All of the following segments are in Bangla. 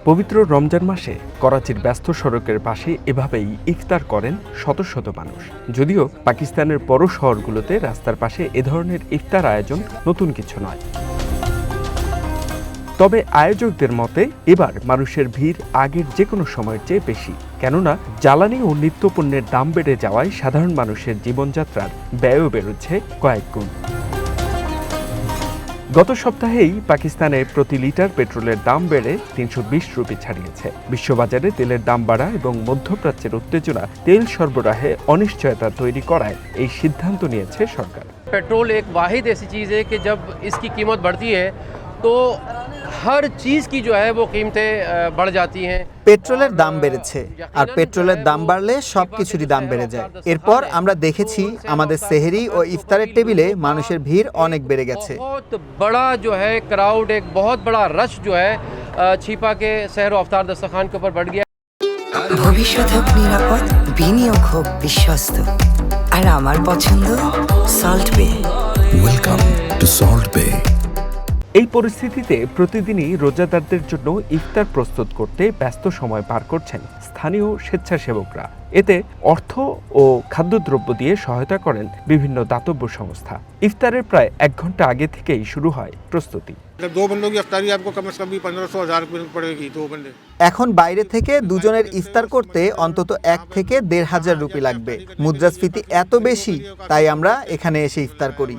পবিত্র রমজান মাসে করাচির ব্যস্ত সড়কের পাশে এভাবেই ইফতার করেন শত শত মানুষ। যদিও পাকিস্তানের বড় শহরগুলোতে রাস্তার পাশে এ ধরনের ইফতার আয়োজন নতুন কিছু নয়। তবে আয়োজকদের মতে এবার মানুষের ভিড় আগের যে কোনো সময়ের চেয়ে বেশি, কেননা জ্বালানি ও নিত্যপণ্যের দাম বেড়ে যাওয়ায় সাধারণ মানুষের জীবনযাত্রার ব্যয়ও বেড়েছে কয়েক গুণ। গত সপ্তাহেই পাকিস্তানে প্রতি লিটার পেট্রোলের দাম বেড়ে ৩২০ রুপি ছাড়িয়েছে। বিশ্ববাজারে তেলের দাম বাড়া এবং মধ্যপ্রাচ্যের উত্তেজনা তেল সরবরাহে অনিশ্চয়তা তৈরি করায় এই সিদ্ধান্ত নিয়েছে সরকার। पेट्रोल एक वाहिद ऐसी चीज़ है कि जब इसकी कीमत बढ़ती है तो हर चीज़ की जो है वो कीमतें बढ़ जाती हैं। পেট্রোলের দাম বেড়েছে, আর পেট্রোলের দাম বাড়লে সবকিছুরই দাম বেড়ে যায়। এরপর আমরা দেখেছি আমাদের সেহরি ও ইফতারের টেবিলে মানুষের ভিড় অনেক বেড়ে গেছে। बहुत बड़ा जो है क्राउड, एक बहुत बड़ा रश जो है छिपा के सहर व अफ्तार दस्तरखान के ऊपर बढ़ गया। ভবিষ্যৎ হোক নিরাপদ, বিনিয়োগ হোক বিশ্বস্ত, আর আমার পছন্দ সল্ট বে। ওয়েলকাম টু সল্ট বে। এই পরিস্থিতিতে প্রতিদিনই রোজাদারদের জন্য ইফতার প্রস্তুত করতে ব্যস্ত সময় পার করছেন স্থানীয় স্বেচ্ছাসেবকরা। এতে অর্থ ও খাদ্যদ্রব্য দিয়ে সহায়তা করেন বিভিন্ন দাতব্য সংস্থা। ইফতারের প্রায় 1 ঘন্টা আগে থেকেই শুরু হয় প্রস্তুতি। এখন বাইরে থেকে দুজনের ইফতার করতে অন্তত 1 থেকে 1,500 রুপি লাগবে। মুদ্রাস্ফীতি এত বেশি, তাই আমরা এখানে এসে ইফতার করি।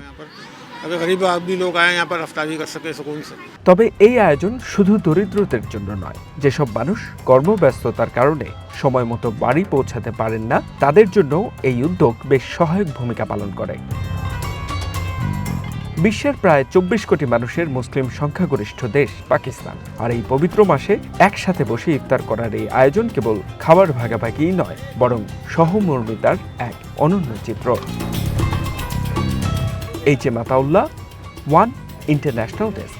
তবে এই আয়োজন শুধু দরিদ্রদের জন্য নয়। যেসব মানুষ কর্মব্যস্ততার কারণে সময় মতো বাড়ি পৌঁছাতে পারেন না, তাদের জন্য এই উদ্যোগ বেশ সহায়ক ভূমিকা পালন করে। বিশ্বের প্রায় 24 কোটি মানুষের মুসলিম সংখ্যাগরিষ্ঠ দেশ পাকিস্তান, আর এই পবিত্র মাসে একসাথে বসে ইফতার করার এই আয়োজন কেবল খাবার ভাগাভাগিই নয়, বরং সহমর্মিতার এক অনন্য চিত্র। H M Ataullah, one international desk.